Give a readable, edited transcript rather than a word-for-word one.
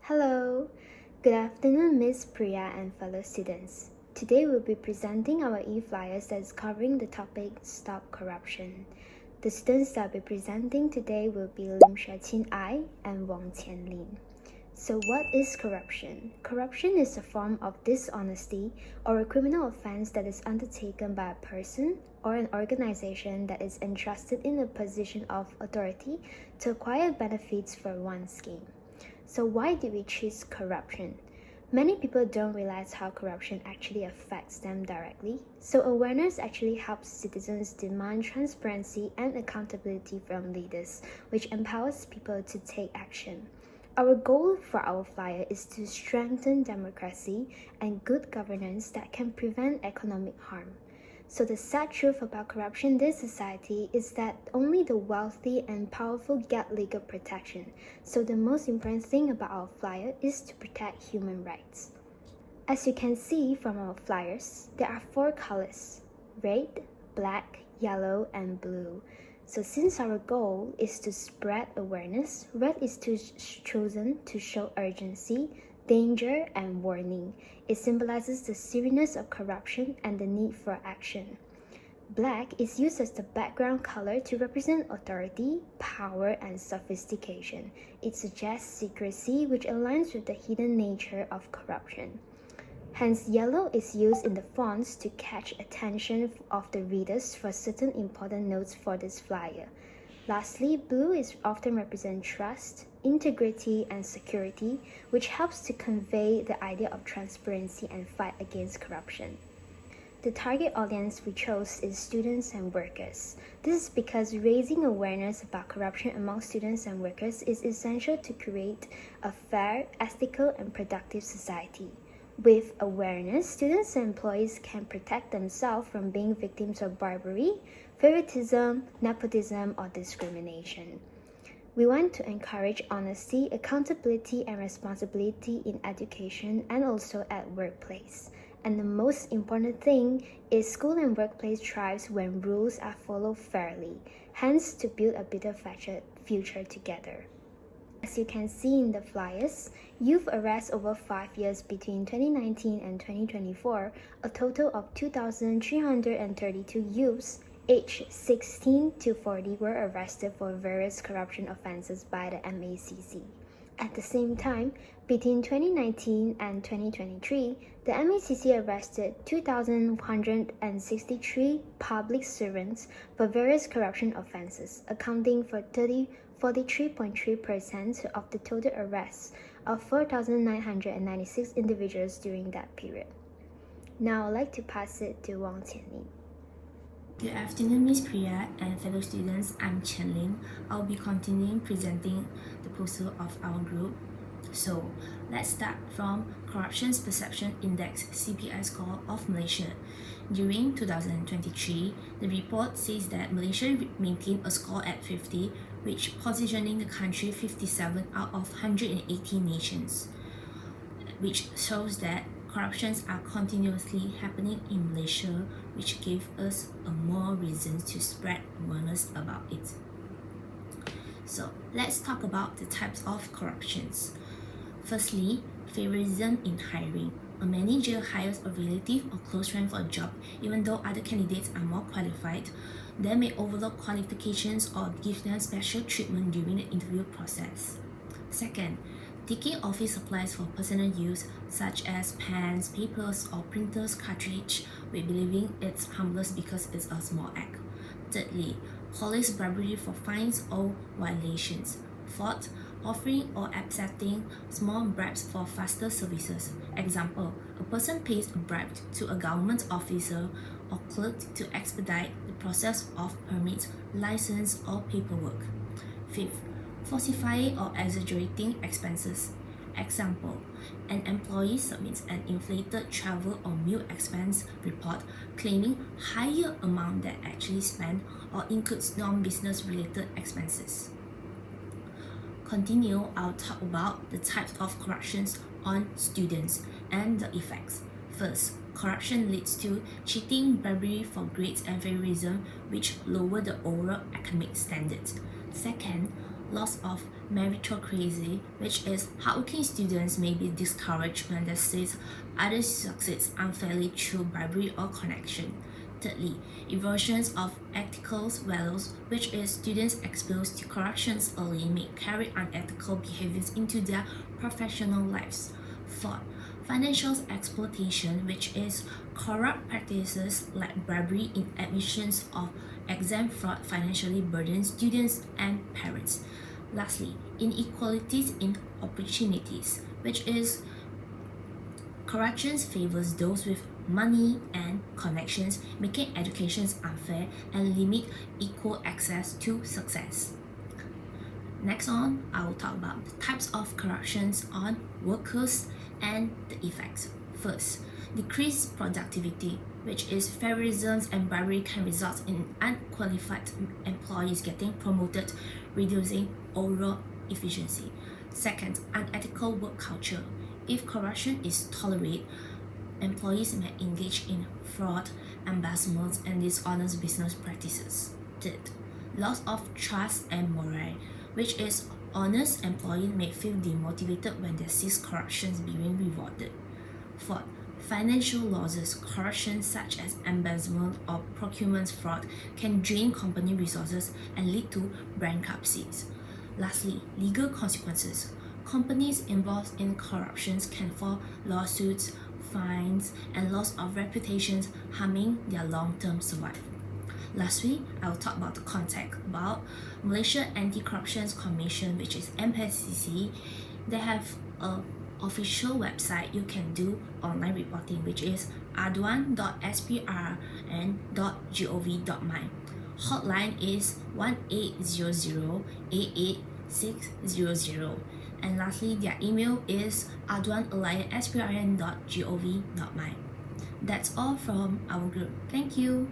Hello, good afternoon, Miss Priya and fellow students. Today we'll be presenting our e-flyers that is covering the topic Stop Corruption. The students that will be presenting today will be Lim Xue Chin and Wong Qian Lin. So what is corruption? Corruption is a form of dishonesty or a criminal offense that is undertaken by a person or an organization that is entrusted in a position of authority to acquire benefits for one's gain. So why do we choose corruption? Many people don't realize how corruption actually affects them directly. So awareness actually helps citizens demand transparency and accountability from leaders, which empowers people to take action. Our goal for our flyer is to strengthen democracy and good governance that can prevent economic harm. So the sad truth about corruption in this society is that only the wealthy and powerful get legal protection. So the most important thing about our flyer is to protect human rights. As you can see from our flyers, there are 4 colors: red, black, yellow, and blue. So since our goal is to spread awareness, red is chosen to show urgency, danger, and warning. It symbolizes the seriousness of corruption and the need for action. Black is used as the background color to represent authority, power, and sophistication. It suggests secrecy, which aligns with the hidden nature of corruption. Hence, yellow is used in the fonts to catch attention of the readers for certain important notes for this flyer. Lastly, blue is often represent trust, integrity, and security, which helps to convey the idea of transparency and fight against corruption. The target audience we chose is students and workers. This is because raising awareness about corruption among students and workers is essential to create a fair, ethical, and productive society. With awareness, students and employees can protect themselves from being victims of bribery, favoritism, nepotism, or discrimination. We want to encourage honesty, accountability, and responsibility in education and also at workplace. And the most important thing is school and workplace thrives when rules are followed fairly, hence to build a better future together. As you can see in the flyers, youth arrests over 5 years between 2019 and 2024, a total of 2,332 youths aged 16 to 40 were arrested for various corruption offenses by the MACC. At the same time, between 2019 and 2023, the MACC arrested 2,163 public servants for various corruption offenses, accounting for 43.3% of the total arrests of 4,996 individuals during that period. Now I'd like to pass it to Wong Qian Lin. Good afternoon, Ms. Priya and fellow students. I'm Qian Lin. I'll be continuing presenting the proposal of our group. So, let's start from Corruption's Perception Index CPI score of Malaysia. During 2023, the report says that Malaysia maintained a score at 50, which positioning the country 57 out of 180 nations, which shows that corruptions are continuously happening in Malaysia, which gave us more reasons to spread awareness about it. So let's talk about the types of corruptions. Firstly, favoritism in hiring. A manager hires a relative or close friend for a job, even though other candidates are more qualified. They may overlook qualifications or give them special treatment during the interview process. Second, taking office supplies for personal use, such as pens, papers, or printers cartridge, with believing it's harmless because it's a small act. Thirdly, police bribery for fines or violations. Fourth, offering or accepting small bribes for faster services. Example, a person pays a bribe to a government officer or clerk to expedite the process of permits, license, or paperwork. Fifth, falsifying or exaggerating expenses. Example, an employee submits an inflated travel or meal expense report claiming higher amount than actually spent or includes non-business related expenses. Continue, I'll talk about the types of corruptions on students and the effects. First, corruption leads to cheating, bribery for grades, and favoritism, which lower the overall academic standards. Second, loss of meritocracy, which is hardworking students may be discouraged when they see others succeed unfairly through bribery or connection. Thirdly, erosions of ethical values, which is students exposed to corruptions early may carry unethical behaviors into their professional lives. Fourth, financial exploitation, which is corrupt practices like bribery in admissions of exam fraud financially burden students and parents. Lastly, inequalities in opportunities, which is corruption favors those with money and connections, making education unfair and limit equal access to success. Next on, I will talk about the types of corruptions on workers and the effects. First, decreased productivity, which is favorism and bribery can result in unqualified employees getting promoted, reducing overall efficiency. Second, unethical work culture. If corruption is tolerated, employees may engage in fraud, embezzlement, and dishonest business practices. Third, loss of trust and morale, which is honest employees may feel demotivated when they see corruption being rewarded. Fourth, financial losses. Corruption such as embezzlement or procurement fraud can drain company resources and lead to bankruptcies. Lastly, legal consequences. Companies involved in corruption can face lawsuits, fines, and loss of reputations, harming their long-term survival. Lastly, I will talk about the contact about Malaysia Anti-Corruption Commission, which is MPCC. They have a official website you can do online reporting, which is adwan.sprn.gov.my. Hotline is 1800-88600. And lastly, their email is adwan@sprn.gov.my. That's all from our group. Thank you.